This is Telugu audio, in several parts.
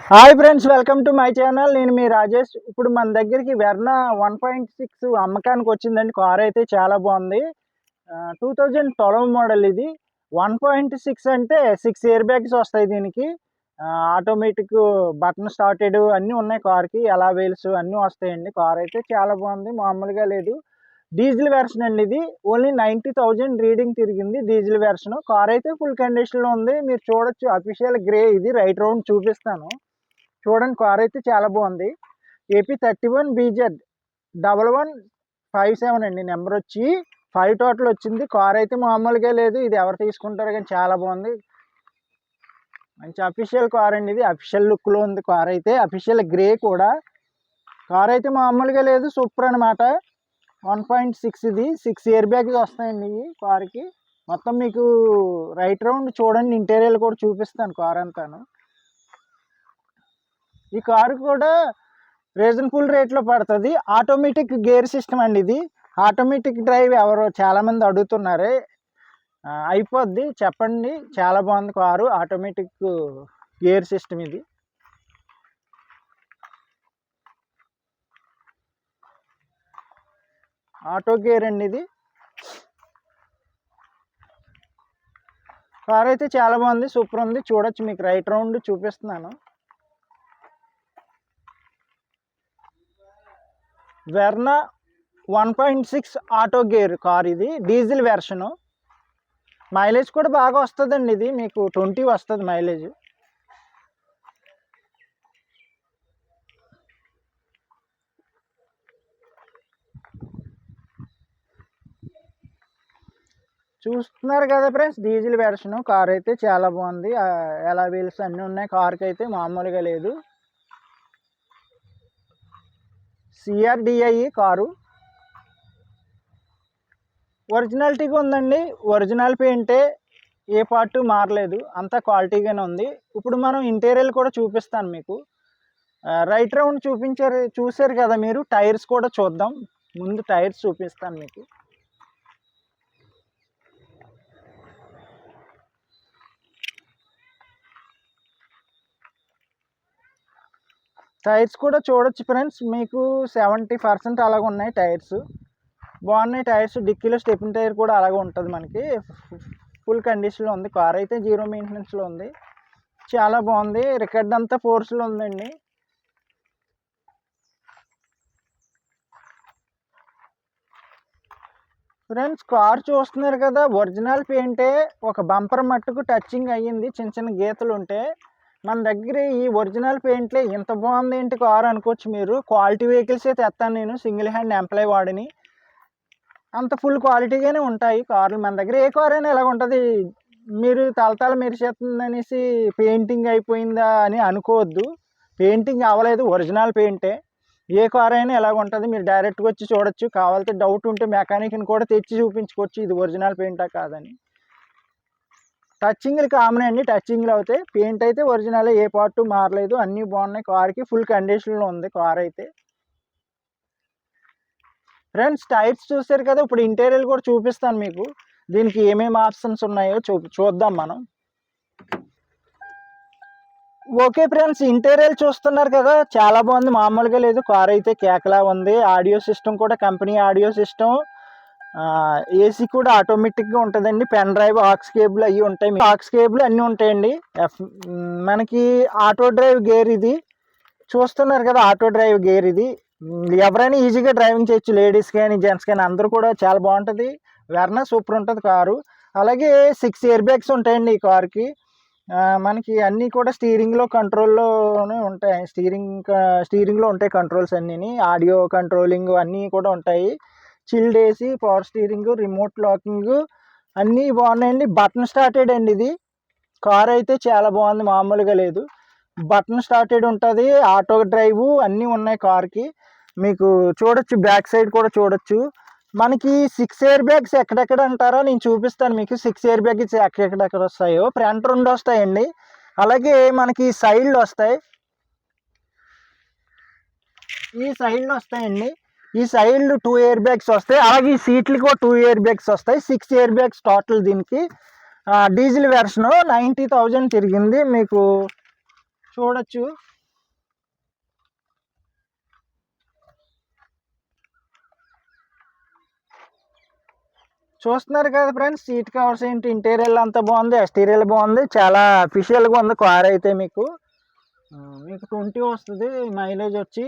Hi friends, welcome to my channel. నేను మీ రాజేష్. ఇప్పుడు మన దగ్గరికి వెర్నా 1.6 అమ్మకానికి వచ్చిందండి. కార్ అయితే చాలా బాగుంది. 2012 మోడల్ ఇది. 1.6 అంటే 6 ఇయర్ బ్యాగ్స్ వస్తాయి దీనికి. ఆటోమేటిక్ బటన్ స్టార్టెడ్ అన్నీ ఉన్నాయి కార్కి. ఎలా వేల్స్ అన్నీ వస్తాయండి. కార్ అయితే చాలా బాగుంది, మామూలుగా లేదు. డీజిల్ వెర్షన్ అండి ఇది. ఓన్లీ 90,000 రీడింగ్ తిరిగింది డీజిల్ వెర్షన్. కార్ అయితే ఫుల్ కండిషన్లో ఉంది. మీరు చూడొచ్చు, అఫీషియల్ గ్రే ఇది. రైట్ రౌండ్ చూపిస్తాను చూడండి. కార్ అయితే చాలా బాగుంది. ఏపీ 31 BZ 1157 అండి. నెంబర్ వచ్చి 5 టోటల్ వచ్చింది. కార్ అయితే మామూలుగా లేదు. ఇది ఎవరు తీసుకుంటారు కానీ చాలా బాగుంది. మంచి అఫీషియల్ కార్ అండి ఇది. అఫీషియల్ లుక్లో ఉంది కార్ అయితే. అఫీషియల్ గ్రే కూడా. కార్ అయితే మామూలుగా లేదు, సూపర్ అనమాట. 1.6 ఇది. 6 ఇయర్ బ్యాగ్స్ వస్తాయండి ఈ కార్కి. మొత్తం మీకు రైట్ రౌండ్ చూడండి, ఇంటీరియర్ కూడా చూపిస్తాను కార్ అంతాను. ఈ కారు కూడా రీజనబుల్ రేట్లో పడుతుంది. ఆటోమేటిక్ గేర్ సిస్టమ్ అండి ఇది. ఆటోమేటిక్ డ్రైవ్ ఎవరో చాలామంది అడుగుతున్నారు. అయిపోద్ది, చెప్పండి. చాలా బాగుంది కారు. ఆటోమేటిక్ గేర్ సిస్టమ్ ఇది. ఆటో గేర్ అండి ఇది. కారు అయితే చాలా బాగుంది, సూపర్ ఉంది. చూడొచ్చు, మీకు రైట్ రౌండ్ చూపిస్తున్నాను. వెర్నా 1.6 ఆటో గేర్ కార్ ఇది. Diesel version. మైలేజ్ కూడా బాగా వస్తుందండి ఇది. మీకు 20 వస్తుంది మైలేజ్. చూస్తున్నారు కదా ఫ్రెండ్స్, డీజిల్ వెర్షను. కార్ అయితే చాలా బాగుంది. ఎలా వీల్స్ అన్నీ ఉన్నాయి. కార్కి అయితే మామూలుగా లేదు. CRDI car. ఒరిజినాలిటీగా ఉందండి. ఒరిజినల్ పెయింటే, ఏ పార్ట్ మారలేదు. అంతా క్వాలిటీగానే ఉంది. ఇప్పుడు మనం ఇంటీరియర్ కూడా చూపిస్తాను మీకు. రైట్ రౌండ్ చూసారు కదా మీరు. టైర్స్ కూడా చూద్దాం. ముందు టైర్స్ చూపిస్తాను మీకు. టైర్స్ కూడా చూడొచ్చు ఫ్రెండ్స్. మీకు 70% అలాగ ఉన్నాయి టైర్స్. బాగున్నాయి టైర్స్. డిక్కీలో స్టెప్ని టైర్ కూడా అలాగే ఉంటుంది మనకి. ఫుల్ కండిషన్లో ఉంది. కార్ అయితే 0 మెయింటెనెన్స్లో ఉంది. చాలా బాగుంది. రికార్డ్ అంతా ఫోర్స్లో ఉందండి. ఫ్రెండ్స్, కార్ చూస్తున్నారు కదా. ఒరిజినల్ పెయింటే. ఒక బంపర్ మట్టుకు టచింగ్ అయ్యింది, చిన్న చిన్న గీతలు ఉంటే. మన దగ్గర ఈ ఒరిజినల్ పెయింట్లే ఇంత బాగుంది ఏంటి కారు అనుకోవచ్చు మీరు. క్వాలిటీ వెహికల్సే తెస్తాను నేను, సింగిల్ హ్యాండ్ ఎంప్లాయ్ వాడిని. అంత ఫుల్ క్వాలిటీగానే ఉంటాయి కార్లు మన దగ్గర. ఏ కార్ అయినా ఇలాగ ఉంటుంది. మీరు తలతల మెరిసేస్తుంది అనేసి పెయింటింగ్ అయిపోయిందా అని అనుకోవద్దు. పెయింటింగ్ అవ్వలేదు, ఒరిజినల్ పెయింటే. ఏ కార్ అయినా ఎలాగ ఉంటుంది. మీరు డైరెక్ట్గా వచ్చి చూడొచ్చు. కావాలంటే డౌట్ ఉంటే మెకానిక్ని కూడా తెచ్చి చూపించుకోవచ్చు ఇది ఒరిజినల్ పెయింటా కాదని. టచ్చింగ్లు కామన్ అండి. టచ్చింగ్లు అవుతాయి. పెయింట్ అయితే ఒరిజినల్, ఏ పార్ట్ మారలేదు. అన్నీ బాగున్నాయి. కార్కి ఫుల్ కండిషన్లో ఉంది కార్ అయితే. ఫ్రెండ్స్, టైర్స్ చూసారు కదా. ఇప్పుడు ఇంటీరియర్ కూడా చూపిస్తాను మీకు. దీనికి ఏమేమి ఆప్షన్స్ ఉన్నాయో చూద్దాం మనం. ఓకే ఫ్రెండ్స్, ఇంటీరియర్ చూస్తున్నారు కదా. చాలా బాగుంది, మామూలుగా లేదు. కార్ అయితే కేకలా ఉంది. ఆడియో సిస్టమ్ కూడా కంపెనీ ఆడియో సిస్టమ్. ఏసీ కూడా ఆటోమేటిక్గా ఉంటుందండి. పెన్ డ్రైవ్, ఆక్స్ కేబుల్ అవి ఉంటాయి. ఆక్స్ కేబుల్ అన్నీ ఉంటాయండి. మనకి ఆటో డ్రైవ్ గేర్ ఇది. చూస్తున్నారు కదా, ఆటో డ్రైవ్ గేర్ ఇది. ఎవరైనా ఈజీగా డ్రైవింగ్ చేయొచ్చు. లేడీస్ కానీ జెంట్స్ కానీ అందరూ కూడా. చాలా బాగుంటుంది. వెర్నా సూపర్ ఉంటుంది కారు. అలాగే 6 ఇయర్ బ్యాగ్స్ ఉంటాయండి ఈ కార్కి. మనకి అన్నీ కూడా స్టీరింగ్లో కంట్రోల్లోనే ఉంటాయి. స్టీరింగ్లో ఉంటాయి కంట్రోల్స్ అన్నీ. ఆడియో కంట్రోలింగ్ అన్నీ కూడా ఉంటాయి. Chilled AC, power steering, remote locking అన్నీ బాగున్నాయండి. బటన్ స్టార్టెడ్ అండి ఇది. కార్ అయితే చాలా బాగుంది, మామూలుగా లేదు. బటన్ స్టార్టెడ్ ఉంటుంది. ఆటో డ్రైవ్ అన్నీ ఉన్నాయి కార్కి. మీకు చూడొచ్చు, బ్యాక్ సైడ్ కూడా చూడొచ్చు. మనకి 6 ఇయర్ బ్యాగ్స్ ఎక్కడెక్కడ అంటారో నేను చూపిస్తాను మీకు. 6 ఇయర్ బ్యాగ్స్ ఎక్కడెక్కడ వస్తాయో. ఫ్రంట్ 2 వస్తాయండి. అలాగే మనకి సైడ్లు వస్తాయి. ఈ సైడ్లు వస్తాయండి. ఈ సైడ్లు 2 ఇయర్ బ్యాగ్స్ వస్తాయి. అలాగే ఈ సీట్లు కూడా 2 ఇయర్ బ్యాగ్స్ వస్తాయి. 6 ఇయర్ బ్యాగ్స్ టోటల్ దీనికి. డీజిల్ వెర్షన్ 90,000 తిరిగింది. మీకు చూడొచ్చు, చూస్తున్నారు కదా ఫ్రెండ్స్, సీట్ కవర్స్ ఏంటి, ఇంటీరియర్ అంతా బాగుంది, ఎక్స్టీరియర్ బాగుంది, చాలా అఫీషియల్గా ఉంది కార్ అయితే. మీకు 20 వస్తుంది మైలేజ్ వచ్చి.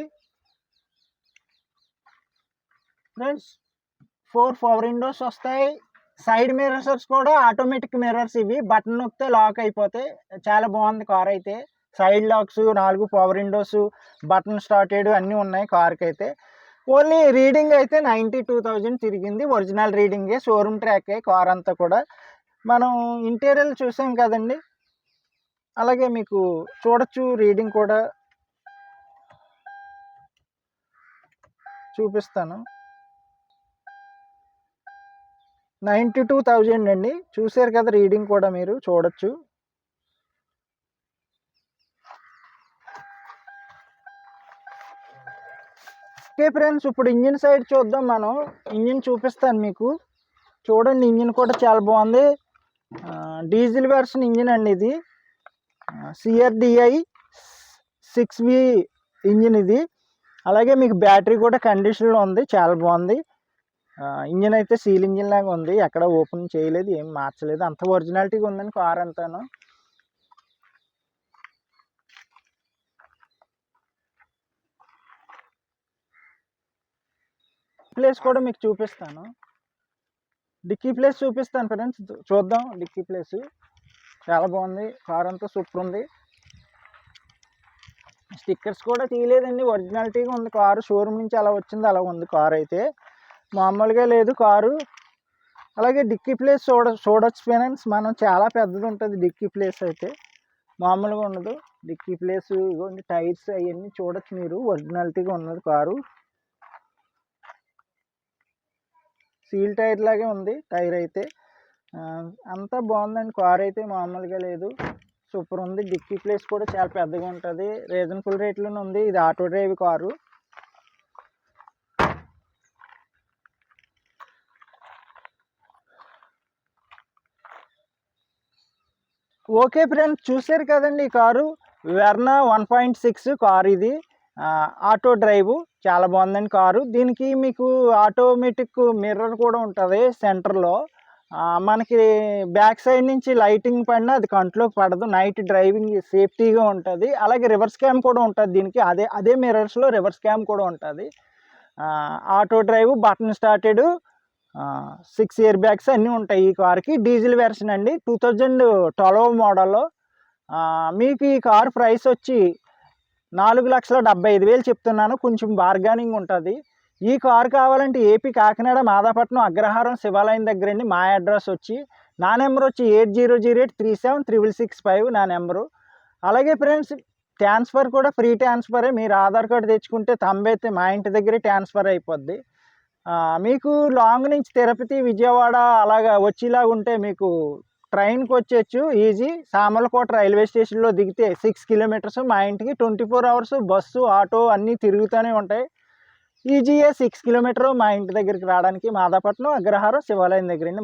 ఫ్రెండ్స్ 4 పవర్ విండోస్ వస్తాయి. సైడ్ మిర్రర్స్ కూడా ఆటోమేటిక్ మిర్రర్స్, ఇవి బటన్ నొక్కితే లాక్ అయిపోతాయి. చాలా బాగుంది కార్ అయితే. Side locks, 4 power Windows, button started అన్నీ ఉన్నాయి కార్కి అయితే. ఓన్లీ రీడింగ్ అయితే 92,000 తిరిగింది. ఒరిజినల్ రీడింగే, షోరూమ్ ట్రాకే కార్ అంతా కూడా. మనం ఇంటీరియర్ చూసాం కదండి, అలాగే మీకు చూడొచ్చు, రీడింగ్ కూడా చూపిస్తాను. 92,000 అండి. చూసారు కదా, రీడింగ్ కూడా మీరు చూడొచ్చు. ఓకే ఫ్రెండ్స్, ఇప్పుడు ఇంజిన్ సైడ్ చూద్దాం. మనం ఇంజిన్ చూపిస్తాను మీకు. చూడండి, ఇంజిన్ కూడా చాలా బాగుంది. డీజిల్ వెర్షన్ ఇంజిన్ అండి ఇది. CRDI 6V ఇంజిన్ ఇది. అలాగే మీకు బ్యాటరీ కూడా కండిషన్లో ఉంది, చాలా బాగుంది. ఇంజిన్ అయితే సీల్ ఇంజిన్ లాగా ఉంది, ఎక్కడ ఓపెన్ చేయలేదు, ఏం మార్చలేదు, అంత ఒరిజినాలిటీగా ఉందని కార్ అంతాను. ప్లేస్ కూడా మీకు చూపిస్తాను, డిక్కీ ప్లేస్ చూపిస్తాను ఫ్రెండ్స్. చూద్దాం, డిక్కీ ప్లేస్ చాలా బాగుంది, కార్ అంతా సూపర్ ఉంది. స్టిక్కర్స్ కూడా తీయలేదండి, ఒరిజినాలిటీగా ఉంది కారు. షోరూమ్ నుంచి అలా వచ్చింది, అలా ఉంది కార్ అయితే, మామూలుగా లేదు కారు. అలాగే డిక్కీ ప్లేస్ చూడొచ్చు ఫ్రెండ్స్ మనం, చాలా పెద్దది ఉంటుంది డిక్కీ ప్లేస్ అయితే, మామూలుగా ఉండదు డిక్కీ ప్లేస్. ఇవ్వండి టైర్స్ అవన్నీ చూడొచ్చు మీరు, ఒరిజినాలిటీగా ఉన్నది కారు. సీల్ టైర్ లాగే ఉంది టైర్ అయితే. అంతా బాగుందండి కార్ అయితే, మామూలుగా లేదు, సూపర్ ఉంది. డిక్కీ ప్లేస్ కూడా చాలా పెద్దగా ఉంటుంది, రీజనబుల్ రేట్లోనే ఉంది. ఇది auto drive car. Okay friends, చూసారు కదండి ఈ కారు, వెర్నా 1.6 కారు ఇది. ఆటో డ్రైవ్, చాలా బాగుందండి కారు. దీనికి మీకు ఆటోమేటిక్ మిర్రర్ కూడా ఉంటుంది సెంటర్లో. మనకి బ్యాక్ సైడ్ నుంచి లైటింగ్ పడినా అది కంట్లోకి పడదు, నైట్ డ్రైవింగ్ సేఫ్టీగా ఉంటుంది. అలాగే రివర్స్ క్యామ్ కూడా ఉంటుంది దీనికి, అదే మిర్రర్స్లో రివర్స్ క్యామ్ కూడా ఉంటుంది. Auto drive, button started, 6 air bags అన్నీ ఉంటాయి ఈ కార్కి. డీజిల్ వెర్షన్ అండి, 2012 మోడల్లో. మీకు ఈ కార్ ప్రైస్ వచ్చి 4,75,000 చెప్తున్నాను, కొంచెం బార్గానింగ్ ఉంటుంది. ఈ కారు కావాలంటే ఏపీ కాకినాడ మాదాపట్నం అగ్రహారం శివాలయం దగ్గర అండి. మా అడ్రస్ వచ్చి, నా నెంబర్ వచ్చి 8008376665 నా నెంబరు. అలాగే ఫ్రెండ్స్, ట్రాన్స్ఫర్ కూడా ఫ్రీ ట్రాన్స్ఫరే. మీరు ఆధార్ కార్డు తెచ్చుకుంటే తంబైతే మా ఇంటి దగ్గరే ట్రాన్స్ఫర్ అయిపోద్ది. మీకు లాంగ్ నుంచి తిరుపతి, విజయవాడ అలాగా వచ్చేలాగా ఉంటే మీకు ట్రైన్కి వచ్చేయచ్చు ఈజీ. సామర్లకోట రైల్వే స్టేషన్లో దిగితే 6 కిలోమీటర్స్ మా ఇంటికి. 24 అవర్స్ బస్సు, ఆటో అన్నీ తిరుగుతూనే ఉంటాయి. ఈజీయే 6 కిలోమీటర్ మా ఇంటి దగ్గరికి రావడానికి. మాదాపట్నం అగ్రహారం శివాలయం దగ్గర అండి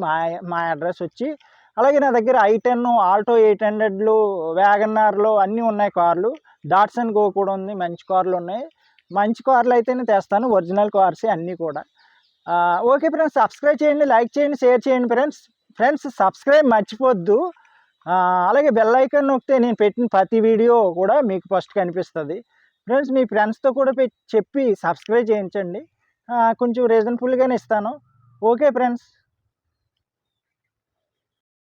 మా అడ్రస్ వచ్చి. అలాగే నా దగ్గర i10, ఆల్టో 800, వ్యాగన్నార్లో అన్నీ ఉన్నాయి కార్లు. డాట్సన్ గో కూడా ఉంది, మంచి కార్లు ఉన్నాయి. మంచి కార్లు అయితేనే తెస్తాను, ఒరిజినల్ కార్సే అన్నీ కూడా. ఓకే ఫ్రెండ్స్, సబ్స్క్రైబ్ చేయండి, లైక్ చేయండి, షేర్ చేయండి ఫ్రెండ్స్. సబ్స్క్రైబ్ మర్చిపోద్దు. అలాగే బెల్ ఐకాన్ నొక్కితే నేను పెట్టిన ప్రతి వీడియో కూడా మీకు ఫస్ట్ కనిపిస్తుంది. ఫ్రెండ్స్, మీ ఫ్రెండ్స్తో కూడా చెప్పి సబ్స్క్రైబ్ చేయించండి, కొంచెం రీజనబుల్గానే ఇస్తాను. Okay friends.